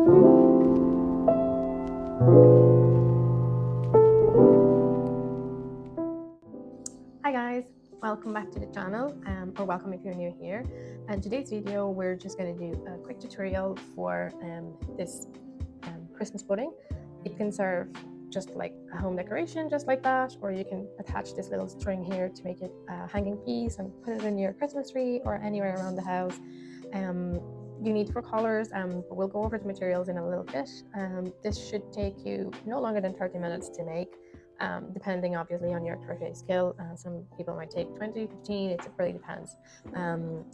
Hi guys, welcome back to the channel, or welcome if you're new here. And today's video we're just going to do a quick tutorial for this Christmas pudding. It can serve just like a home decoration, just like that, or you can attach this little string here to make it a hanging piece and put it in your Christmas tree or anywhere around the house. You need 4 colors, but we'll go over the materials in a little bit. This should take you no longer than 30 minutes to make. Depending obviously on your crochet skill. Some people might take 20, 15, it really depends. So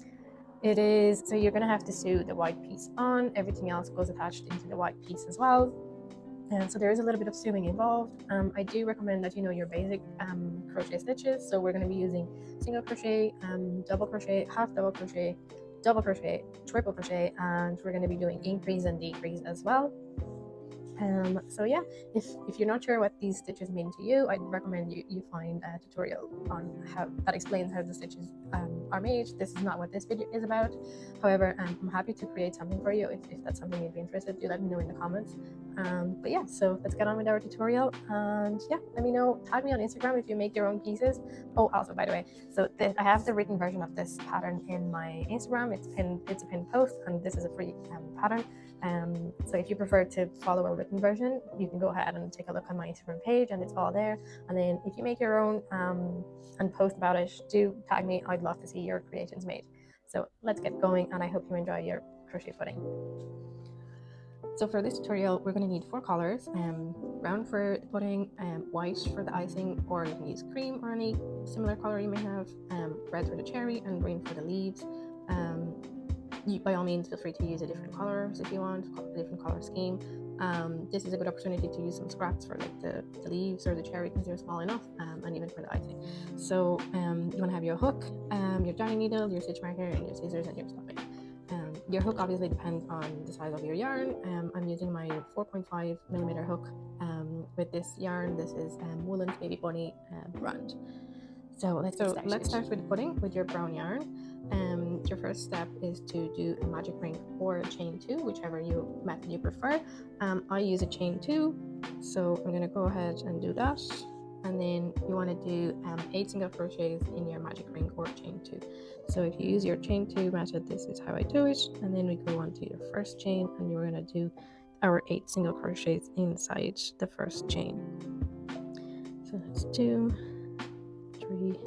you're going to have to sew the white piece on, everything else goes attached into the white piece as well. And so there is a little bit of sewing involved. I do recommend that you know your basic crochet stitches. So we're going to be using single crochet, double crochet, half double crochet, triple crochet, and we're going to be doing increase and decrease as well. So yeah, if you're not sure what these stitches mean to you, I'd recommend you find a tutorial on how that explains how the stitches are made. This is not what this video is about. However, I'm happy to create something for you if that's something you'd be interested. Do let me know in the comments. But yeah, so let's get on with our tutorial, and yeah, let me know. Tag me on Instagram if you make your own pieces. Oh, also by the way, so I have the written version of this pattern in my Instagram. It's a pinned post, and this is a free pattern. So if you prefer to follow a written version, you can go ahead and take a look on my Instagram page, and it's all there. And then if you make your own and post about it, do tag me. I'd love to see your creations made. So let's get going, and I hope you enjoy your crochet pudding. So for this tutorial, we're going to need 4 colors, brown for the pudding, white for the icing, or you can use cream or any similar color you may have, red for the cherry, and green for the leaves. By all means, feel free to use a different colors if you want, a different color scheme. This is a good opportunity to use some scraps for like the leaves or the cherry because they're small enough, and even for the icing. So you want to have your hook, your darning needle, your stitch marker, and your scissors and your stopping. Your hook obviously depends on the size of your yarn. I'm using my 4.5mm hook with this yarn. This is Woolens Baby Bunny brand. So let's start with the pudding with your brown yarn. Your first step is to do a magic ring or a chain 2, whichever method you prefer. I use a chain 2, so I'm going to go ahead and do that. And then you want to do 8 single crochets in your magic ring or chain 2. So if you use your chain 2 method, this is how I do it. And then we go on to your first chain, and you're going to do our 8 single crochets inside the first chain. So let's do 3, 8.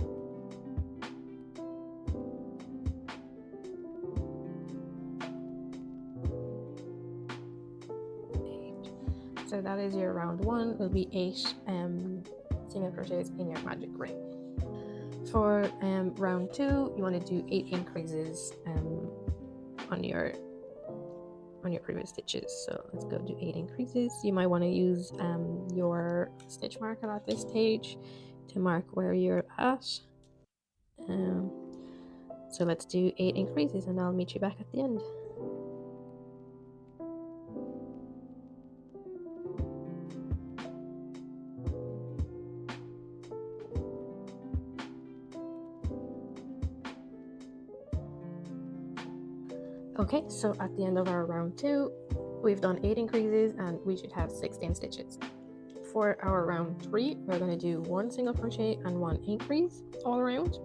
So that is your round 1. Will be 8 single crochets in your magic ring. For round 2, you want to do 8 increases on your previous stitches. So let's go do 8 increases. You might want to use your stitch marker at this stage to mark where you're at. So let's do 8 increases, and I'll meet you back at the end. Okay, so at the end of our round 2, we've done 8 increases and we should have 16 stitches. For our round 3, we're going to do 1 single crochet and 1 increase all around,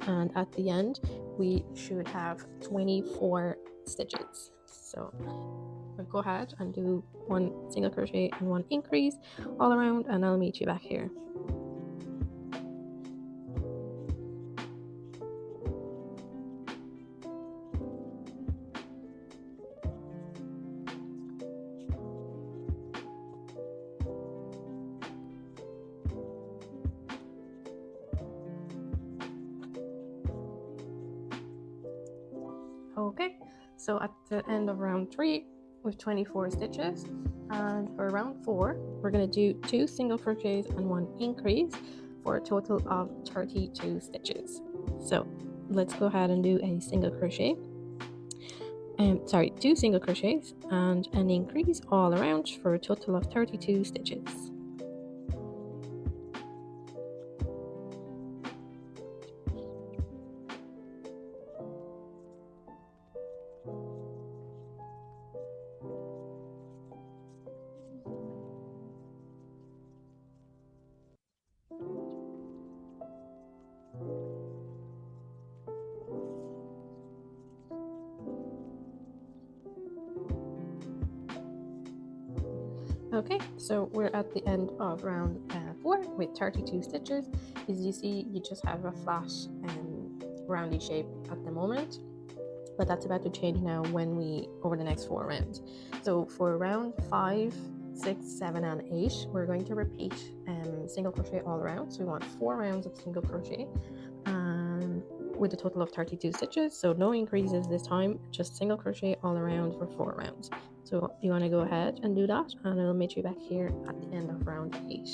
and at the end we should have 24 stitches. So we'll go ahead and do 1 single crochet and 1 increase all around, and I'll meet you back here. Okay, so at the end of round 3 with 24 stitches, and for round 4 we're going to do 2 single crochets and 1 increase for a total of 32 stitches. So let's go ahead and do a single crochet, 2 single crochets and an increase all around for a total of 32 stitches. Okay, so we're at the end of round 4 with 32 stitches. As you see, you just have a flat roundy shape at the moment, but that's about to change now when we over the next 4 rounds. So for round 5, 6, 7, and 8, we're going to repeat single crochet all around. So we want 4 rounds of single crochet with a total of 32 stitches. So no increases this time, just single crochet all around for 4 rounds. So you want to go ahead and do that, and I'll meet you back here at the end of round 8.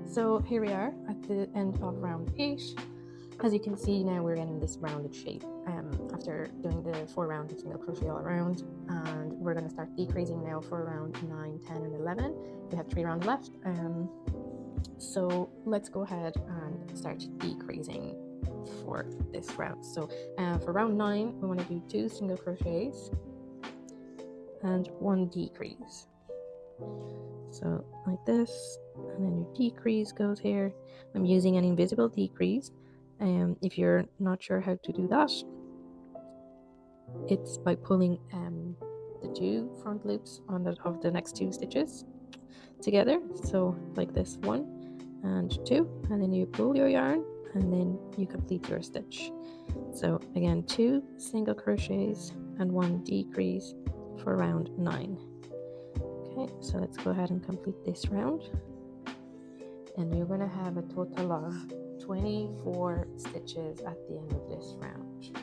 So here we are at the end of round 8. As you can see now, we're getting this rounded shape after doing the 4 rounds of single crochet all around, and we're going to start decreasing now for round 9, 10, and 11. We have 3 rounds left, so let's go ahead and start decreasing for this round. So for round 9, we want to do 2 single crochets and 1 decrease. So like this, and then your decrease goes here. I'm using an invisible decrease. If you're not sure how to do that, it's by pulling the 2 front loops of the next 2 stitches together. So like this, 1 and 2, and then you pull your yarn and then you complete your stitch. So again, 2 single crochets and 1 decrease for round 9. Okay, so let's go ahead and complete this round, and you're going to have a total of 24 stitches at the end of this round.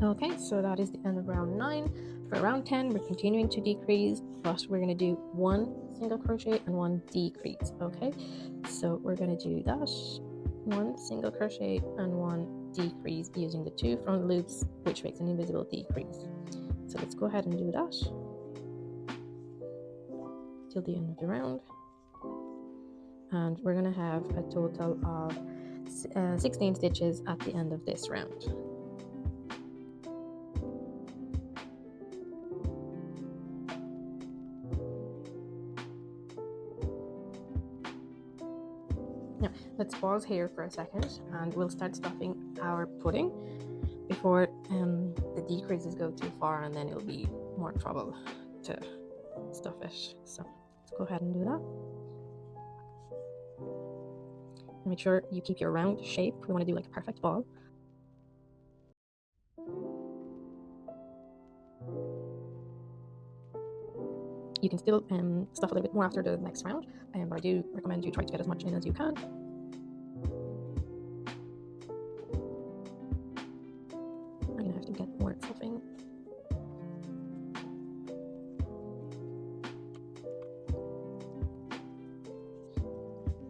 Okay, so that is the end of round 9. For round 10, we're continuing to decrease, but we're going to do 1 single crochet and 1 decrease. Okay, so we're going to do that, 1 single crochet and 1 decrease using the 2 front loops, which makes an invisible decrease. So let's go ahead and do that till the end of the round, and we're going to have a total of 16 stitches at the end of this round. Now, let's pause here for a second, and we'll start stuffing our pudding before the decreases go too far, and then it'll be more trouble to stuff it. So let's go ahead and do that. And make sure you keep your round shape. We want to do like a perfect ball. You can still stuff a little bit more after the next round, but I do recommend you try to get as much in as you can. I'm gonna have to get more stuffing.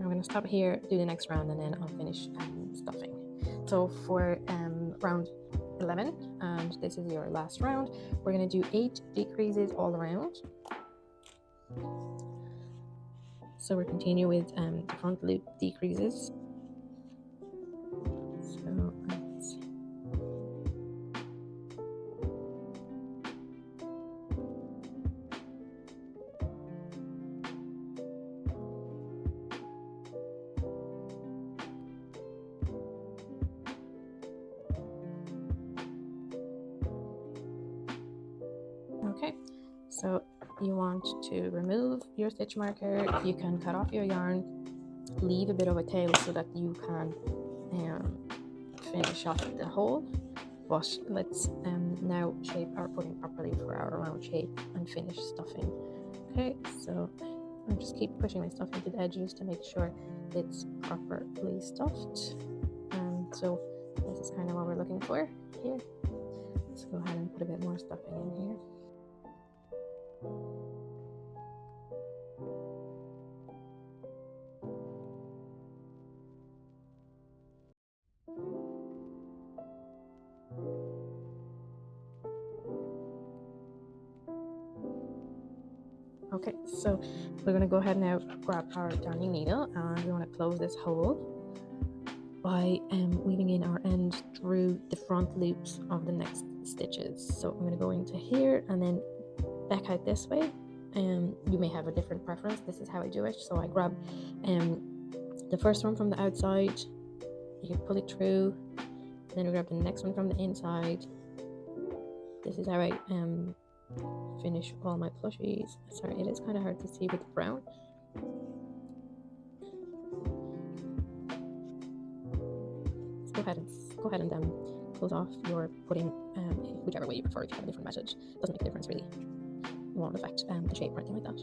I'm gonna stop here, do the next round, and then I'll finish stuffing. So for round 11, and this is your last round, we're gonna do 8 decreases all around. So we're continuing with the front loop decreases. So let's see. Okay, so you want to remove your stitch marker. You can cut off your yarn, leave a bit of a tail so that you can finish off the hole. But let's now shape our pudding properly for our round shape and finish stuffing. Okay, so I just keep pushing my stuff into the edges to make sure it's properly stuffed. So this is kind of what we're looking for here. Let's go ahead and put a bit more stuffing in here. Okay, so we're going to go ahead now, grab our darning needle, and we want to close this hole by weaving in our end through the front loops of the next stitches. So I'm going to go into here and then back out this way. You may have a different preference. This is how I do it. So I grab the first one from the outside, you can pull it through, then we grab the next one from the inside. This is how I finish all my plushies. Sorry, it is kind of hard to see with the brown. Go ahead and close off your pudding, whichever way you prefer. If you have a different method, doesn't make a difference really. It won't affect the shape or anything like that.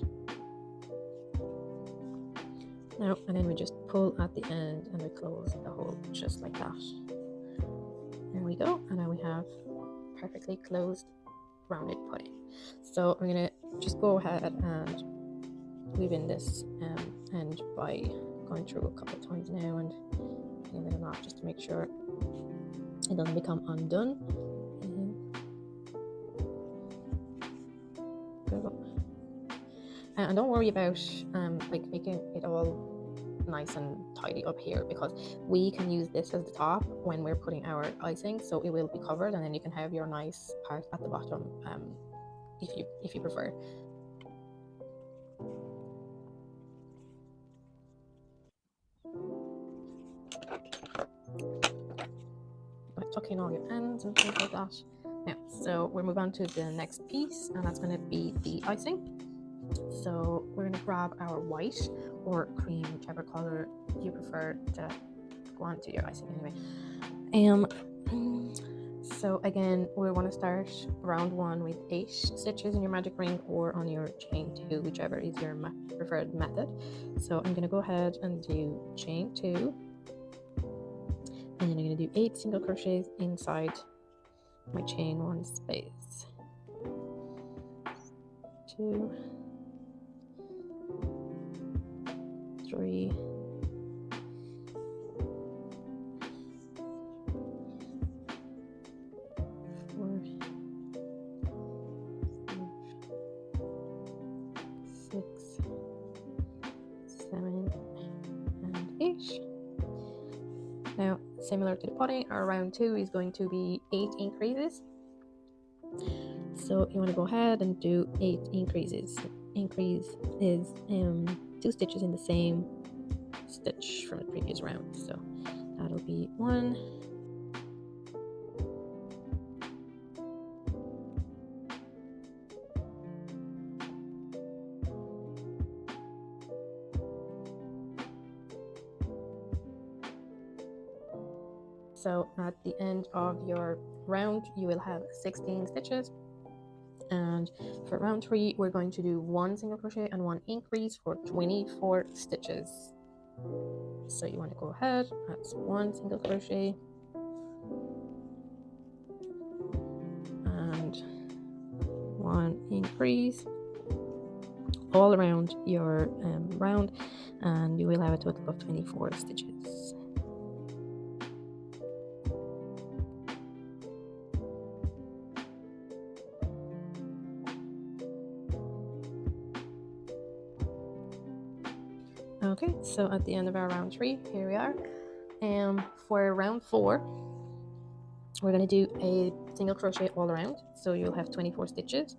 Now, and then we just pull at the end and we close the hole just like that. There we go, and now we have perfectly closed rounded pudding. So I'm gonna just go ahead and weave in this end by going through a couple of times now and pulling it off just to make sure it doesn't become undone. And don't worry about like making it all nice and tidy up here, because we can use this as the top when we're putting our icing, so it will be covered, and then you can have your nice part at the bottom if you prefer. Tuck in all your ends and things like that. Now, so we'll move on to the next piece, and that's going to be the icing. So we're going to grab our white or cream, whichever color you prefer to go on to your icing anyway. So again, we want to start round 1 with 8 stitches in your magic ring or on your chain 2, whichever is your preferred method. So I'm going to go ahead and do chain 2, and then I'm going to do 8 single crochets inside my chain 1 space. 2, 3, 4, 5, 6, 7, and 8. Now, similar to the pudding, our round 2 is going to be 8 increases. So you want to go ahead and do 8 increases. Increase is 2 stitches in the same stitch from the previous round. So that'll be 1, 2. So at the end of your round, you will have 16 stitches. And for round 3, we're going to do 1 single crochet and 1 increase for 24 stitches. So you want to go ahead, that's 1 single crochet and 1 increase all around your round, and you will have a total of 24 stitches. Okay, so at the end of our round 3, here we are. For round 4, we're going to do a single crochet all around, so you'll have 24 stitches.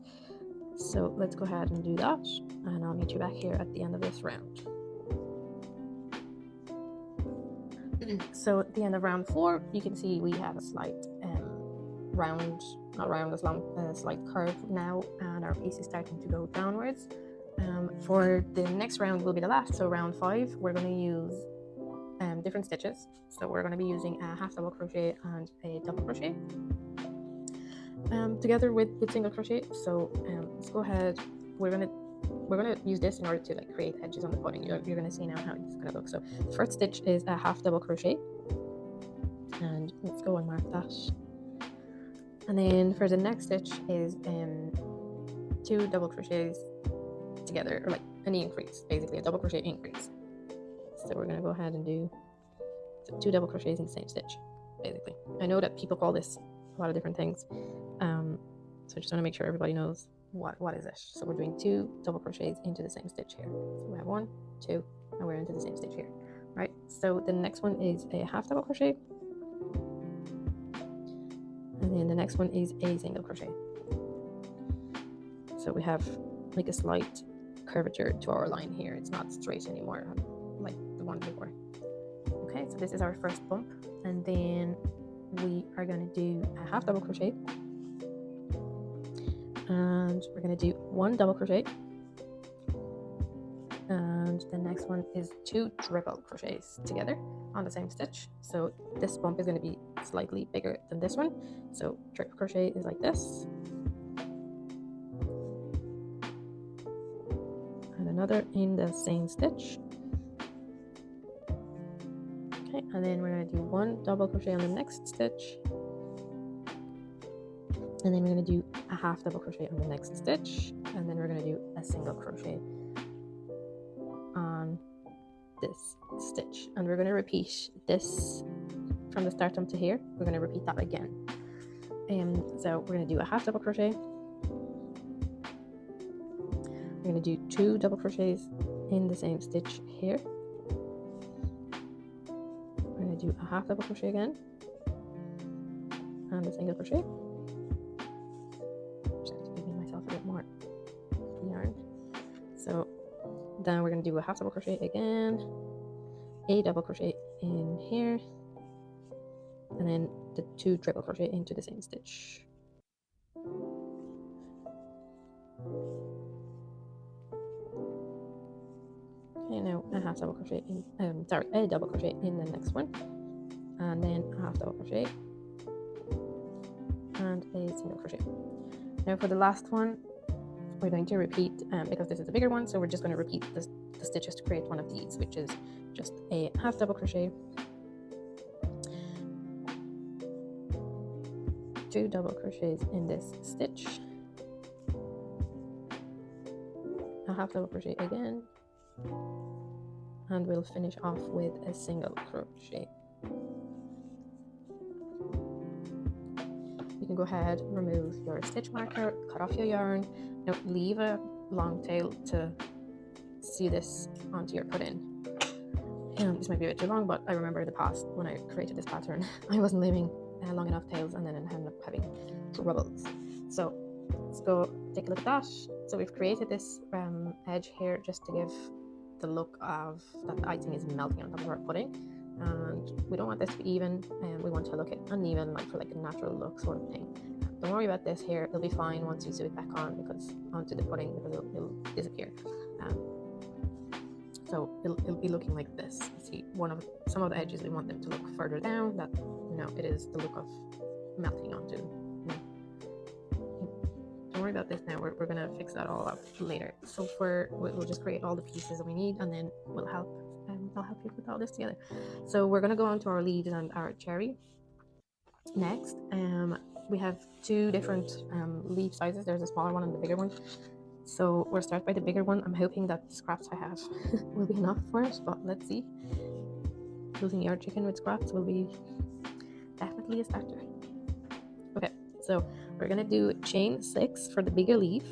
So let's go ahead and do that, and I'll meet you back here at the end of this round. So at the end of round 4, you can see we have a slight slight curve now, and our piece is starting to go downwards. For the next round will be the last, so round 5, we're going to use different stitches. So we're going to be using a half double crochet and a double crochet together with single crochet. So let's go ahead. We're gonna use this in order to like create edges on the pudding. You're gonna see now how it's gonna look. So the first stitch is a half double crochet, and let's go and mark that. And then for the next stitch is 2 double crochets together, or like an increase, basically a double crochet increase. So we're gonna go ahead and do 2 double crochets in the same stitch, basically. I know that people call this a lot of different things, so I just want to make sure everybody knows what is it? So we're doing 2 double crochets into the same stitch here. So we have 1, 2, and we're into the same stitch here, right? So the next one is a half double crochet, and then the next one is a single crochet. So we have like a slight curvature to our line here. It's not straight anymore like the one before. Okay, so this is our first bump, and then we are going to do a half double crochet, and we're going to do 1 double crochet, and the next one is 2 triple crochets together on the same stitch. So this bump is going to be slightly bigger than this one. So triple crochet is like this, and another in the same stitch. Okay, and then we're going to do 1 double crochet on the next stitch, and then we're going to do a half double crochet on the next stitch, and then we're going to do a single crochet on this stitch, and we're going to repeat this from the start up to here. We're going to repeat that again. So we're going to do a half double crochet, we're going to do 2 double crochets in the same stitch here, we're going to do a half double crochet again and a single crochet. Just have to give myself a bit more yarn. So then we're going to do a half double crochet again, a double crochet in here, and then the 2 triple crochet into the same stitch. Okay, now a half double crochet in, a double crochet in the next one, and then a half double crochet and a single crochet. Now for the last one, we're going to repeat, because this is a bigger one, so we're just going to repeat the stitches to create one of these, which is just a half double crochet, 2 double crochets in this stitch, a half double crochet again, and we'll finish off with a single crochet. You can go ahead, remove your stitch marker, cut off your yarn. Now leave a long tail to sew this onto your put-in. This might be a bit too long, but I remember in the past when I created this pattern, I wasn't leaving long enough tails, and then I ended up having troubles. So let's go take a look at that. So we've created this edge here just to give the look of that the icing is melting on top of our pudding, and we don't want this to be even, and we want to look at uneven, like for like a natural look sort of thing. Don't worry about this here, it'll be fine once you sew it back on, because onto the pudding, because it'll disappear. So it'll be looking like this. See, some of the edges we want them to look further down, that it is the look of melting onto. Don't worry about this now, we're gonna fix that all up later. So we'll just create all the pieces that we need, and then I'll help you put all this together. So we're gonna go on to our leaves and our cherry next. We have 2 different leaf sizes. There's a smaller one and the bigger one. So we'll start by the bigger one. I'm hoping that the scraps I have will be enough for it, but let's see. Using yard chicken with scraps will be definitely a starter. Okay, so we're gonna do chain 6 for the bigger leaf.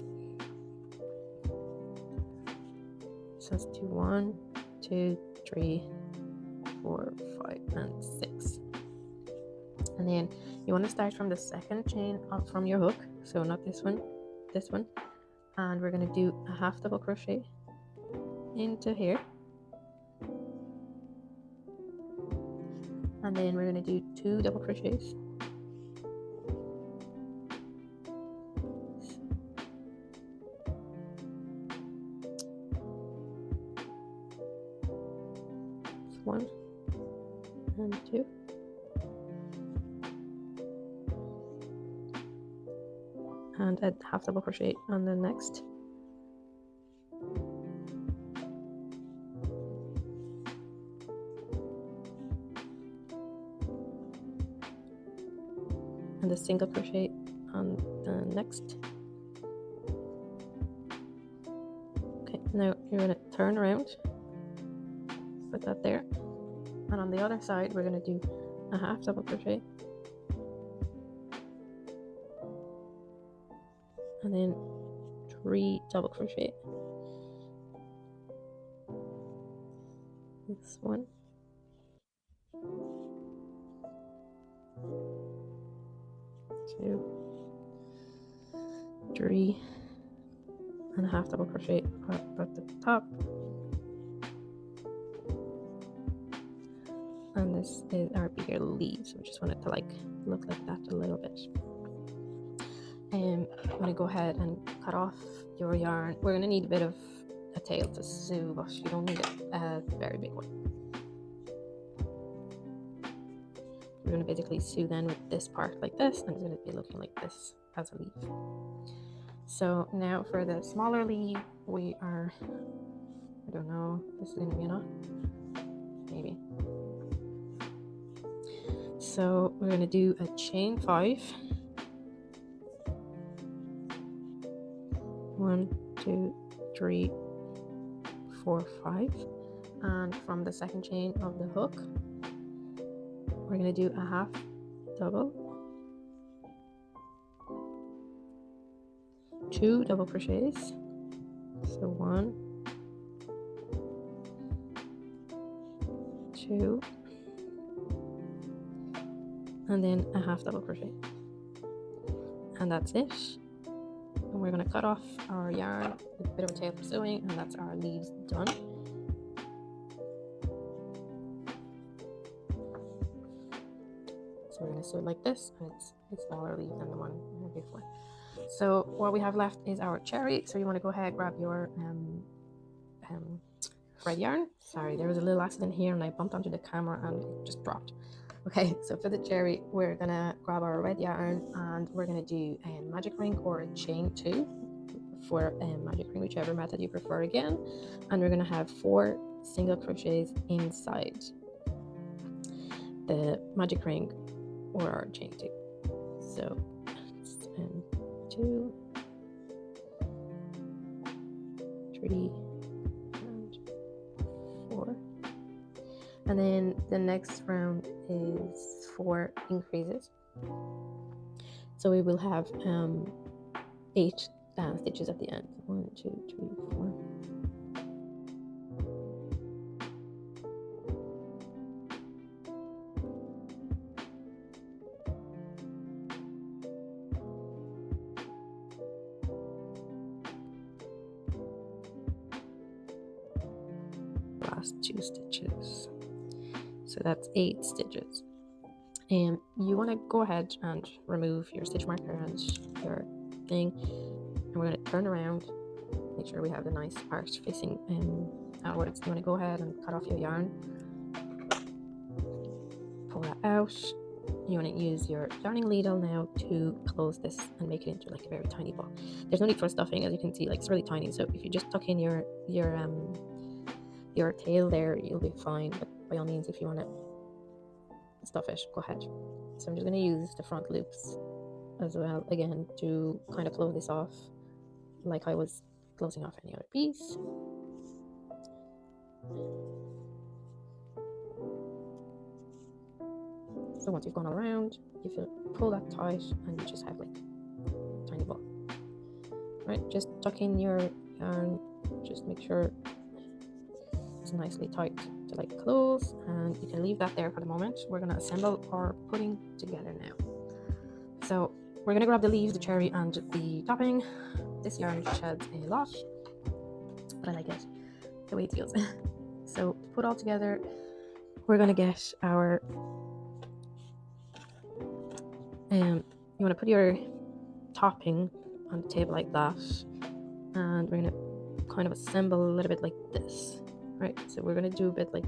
So let's do 1, 2, 3, 4, 5, and 6. And then you want to start from the second chain up from your hook, so not this one, this one. And we're going to do a half double crochet into here, and then we're going to do 2 double crochets, one and 2, and a half double crochet on the next, and a single crochet on the next. Okay, now you're going to turn around, put that there, and on the other side we're going to do a half double crochet, and then 3 double crochet. This one, 2, 3, and a half double crochet up at the top. And this is our bigger leaves. We just want it to like look like that a little bit. I'm going to go ahead and cut off your yarn. We're going to need a bit of a tail to sew, but you don't need a very big one. We're going to basically sew then with this part like this, and it's going to be looking like this as a leaf. So now for the smaller leaf, we are, I don't know, this is going to be enough, maybe. So we're going to do a chain 5. 1, 2, 3, 4, 5, and from the second chain of the hook we're going to do a half double, 2 double crochets, so 1, 2, and then a half double crochet, and that's it. And we're going to cut off our yarn with a bit of a tail for sewing, and that's our leaves done. So we're going to sew it like this, and it's a smaller leaf than the one before. So what we have left is our cherry. So you want to go ahead, grab your red yarn. Sorry, there was a little accident here and I bumped onto the camera and it just dropped. Okay, so for the cherry, we're gonna grab our red yarn and we're gonna do a magic ring or a chain 2 for a magic ring, whichever method you prefer again. And we're gonna have 4 single crochets inside the magic ring or our chain 2. So 2, 3, and 4. And then the next round is 4 increases. So we will have 8 stitches at the end. 1, 2, 3, 4. Last 2 stitches. So that's 8 stitches. And you want to go ahead and remove your stitch marker and your thing, and we're going to turn around, make sure we have the nice part facing outwards. You want to go ahead and cut off your yarn, pull that out. You want to use your darning needle now to close this and make it into like a very tiny ball. There's no need for stuffing, as you can see, like it's really tiny. So if you just tuck in your tail there, you'll be fine. But by all means, if you want to stuff it, go ahead. So I'm just going to use the front loops as well, again, to kind of close this off like I was closing off any other piece. So once you've gone all around, you pull that tight and you just have like a tiny ball. Right, just tuck in your yarn, just make sure it's nicely tight to like close, and you can leave that there for the moment. We're going to assemble our pudding together now. So we're going to grab the leaves, the cherry and the topping. This yarn sheds a lot, but I like it the way it feels. So to put all together, we're going to get our you want to put your topping on the table like that, and we're going to kind of assemble a little bit like this. Right, so we're going to do a bit like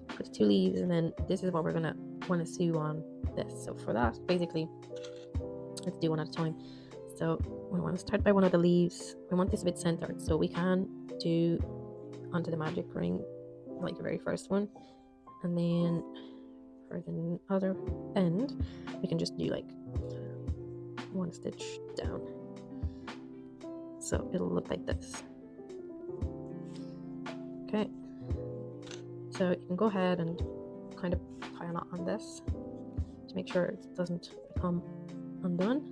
put the 2 leaves, and then this is what we're going to want to sew on this. So for that, basically, let's do one at a time. So we want to start by one of the leaves. We want this a bit centered, so we can do onto the magic ring like the very first one, and then for the other end we can just do like 1 stitch down, so it'll look like this. Okay, so you can go ahead and kind of tie a knot on this to make sure it doesn't become undone.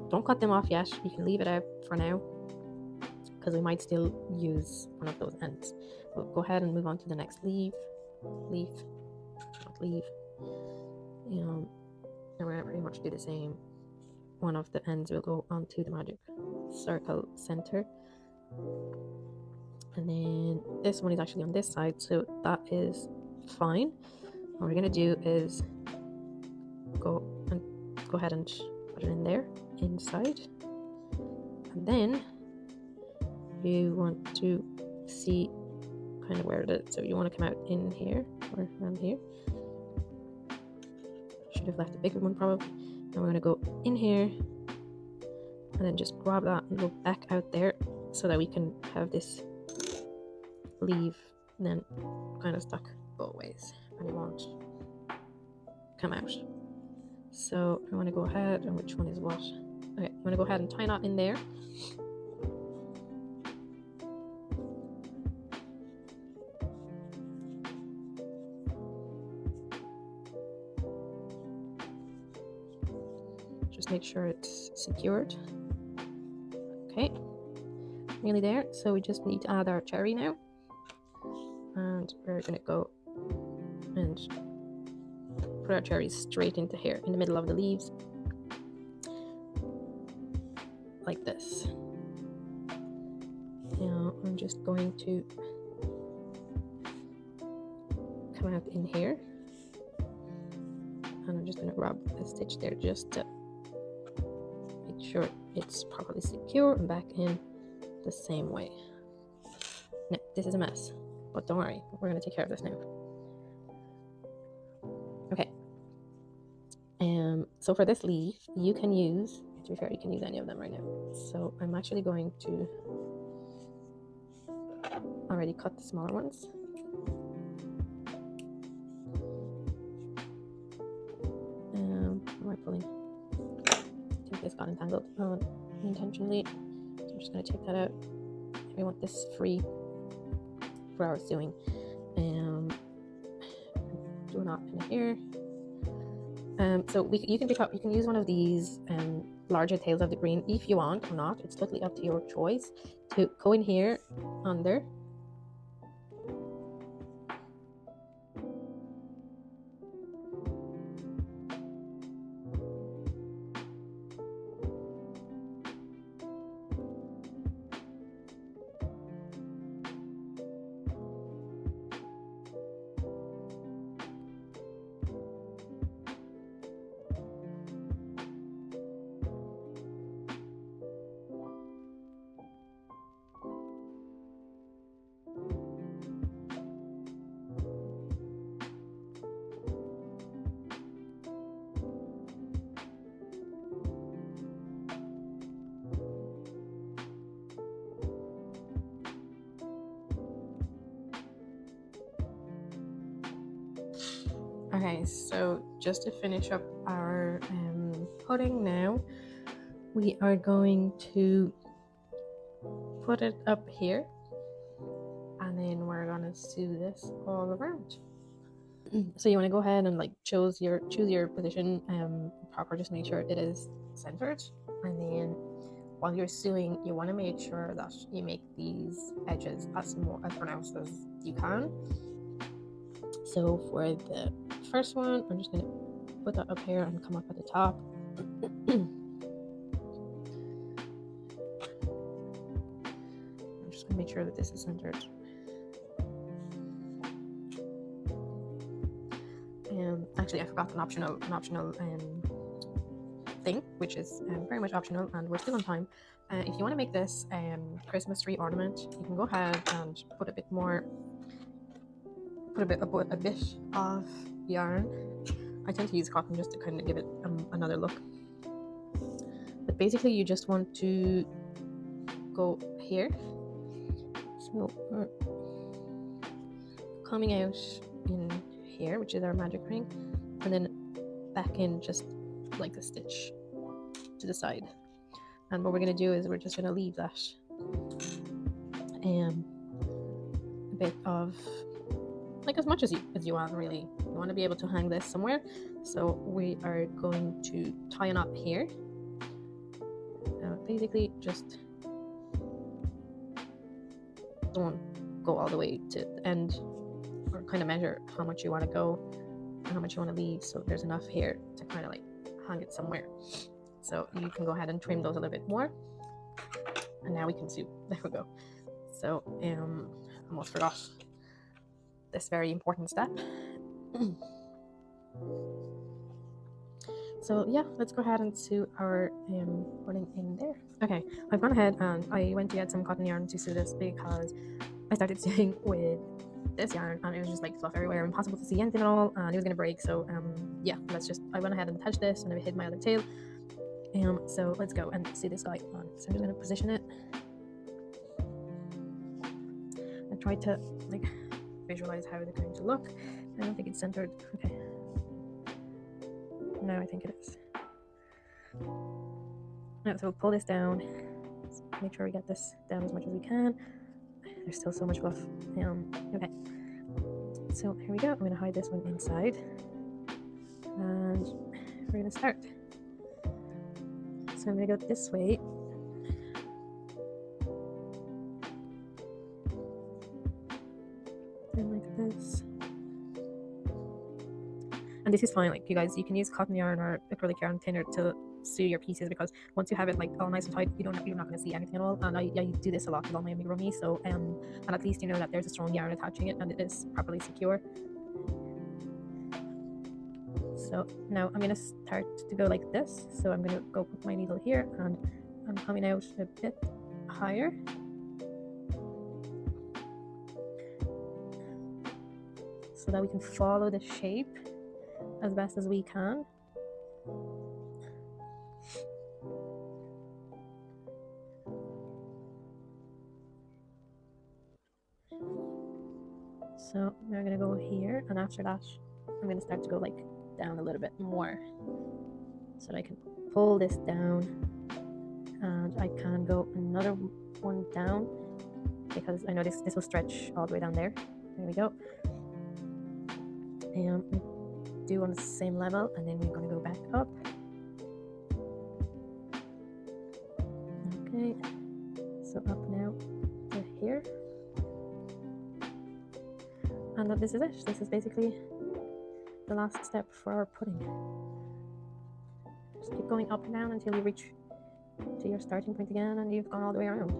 Don't cut them off yet, you can leave it out for now, because we might still use one of those ends. But go ahead and move on to the next leaf, not leaf, and we're gonna pretty much do the same. One of the ends will go onto the magic circle center, and then this one is actually on this side, so that is fine. What we're gonna do is go ahead and put it in there inside, and then you want to see kind of where it is. So you want to come out in here or around here. Should have left a bigger one probably. And we're going to go in here and then just grab that and go back out there so that we can have this leaf and then kind of stuck both ways and it won't come out. So I want to go ahead, and which one is what? Okay, I'm going to go ahead and tie a knot in there. Just make sure it's secured. Okay, nearly there. So we just need to add our cherry now, and we're going to go and put our cherries straight into here in the middle of the leaves, like this. Now I'm just going to come out in here, and I'm just going to grab a stitch there just to make sure it's properly secure, and back in the same way. Now this is a mess, but don't worry, we're going to take care of this now. Okay, so for this leaf you can use, to be fair, you can use any of them right now. So I'm actually going to already cut the smaller ones. Am I pulling? I think this got entangled unintentionally, so I'm just going to take that out. We want this free for our sewing. Do a knot in here. So you can use one of these larger tails of the green if you want or not. It's totally up to your choice. To go in here under. Okay, so just to finish up our pudding now, we are going to put it up here, and then we're gonna sew this all around. So you want to go ahead and like choose your position proper, just make sure it is centered, and then while you're sewing you want to make sure that you make these edges as pronounced as you can. So for the first one, I'm just going to put that up here and come up at the top. I'm just going to make sure that this is centered. Actually, I forgot an optional thing, which is very much optional, and we're still on time. If you want to make this Christmas tree ornament, you can go ahead and put a bit of yarn. I tend to use cotton just to kind of give it another look. But basically, you just want to go here. So we're coming out in here, which is our magic ring, and then back in just like a stitch to the side. And what we're going to do is we're just going to leave that a bit of, like, as much as you want, really. You want to be able to hang this somewhere, so we are going to tie a knot here. Basically just don't go all the way to the end, or kind of measure how much you want to go and how much you want to leave, so there's enough here to kind of like hang it somewhere. So you can go ahead and trim those a little bit more, and now we can sew. There we go. So almost forgot this very important step. So yeah, let's go ahead and sew our pudding in there. Okay, I've gone ahead and I went to get some cotton yarn to sew this because I started sewing with this yarn and it was just like fluff everywhere, impossible to see anything at all, and it was gonna break. So yeah, I went ahead and attached this and I hid my other tail. So let's go and sew this guy on. So I'm just gonna position it and try to like visualize how they're going to look. I don't think it's centered. Okay. No, I think it is. Now, so we'll pull this down. Make sure we get this down as much as we can. There's still so much fluff. Okay. So here we go. I'm going to hide this one inside. And we're going to start. So I'm going to go this way. And like this. And this is fine, like you guys, you can use cotton yarn or acrylic yarn thinner to sew your pieces, because once you have it like all nice and tight, you're not going to see anything at all. And I do this a lot with all my amigurumi, so and at least you know that there's a strong yarn attaching it and it is properly secure. So now I'm going to start to go like this. So I'm going to go put my needle here and I'm coming out a bit higher. So that we can follow the shape as best as we can. So we're going to go here, and after that I'm going to start to go like down a little bit more, so that I can pull this down, and I can go another one down because I know this will stretch all the way down there. There we go. And do on the same level, and then we're going to go back up. Okay, so up now to here, and this is it. This is basically the last step for our pudding. Just keep going up and down until you reach to your starting point again, and you've gone all the way around.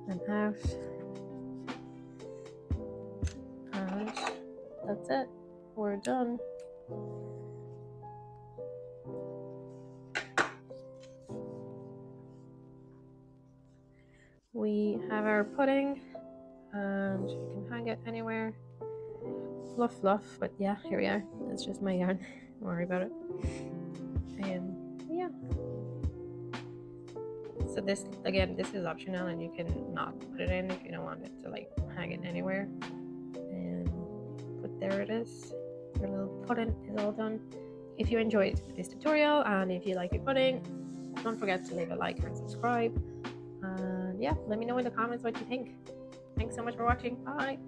And out, and that's it, we're done. We have our pudding, and you can hang it anywhere. Fluff, but yeah, here we are. It's just my yarn, don't worry about it. Yeah, so this again, this is optional, and you can not put it in if you don't want it to like hang it anywhere. But there it is, your little pudding is all done. If you enjoyed this tutorial and if you like your pudding, don't forget to leave a like and subscribe, and yeah, let me know in the comments what you think. Thanks so much for watching. Bye.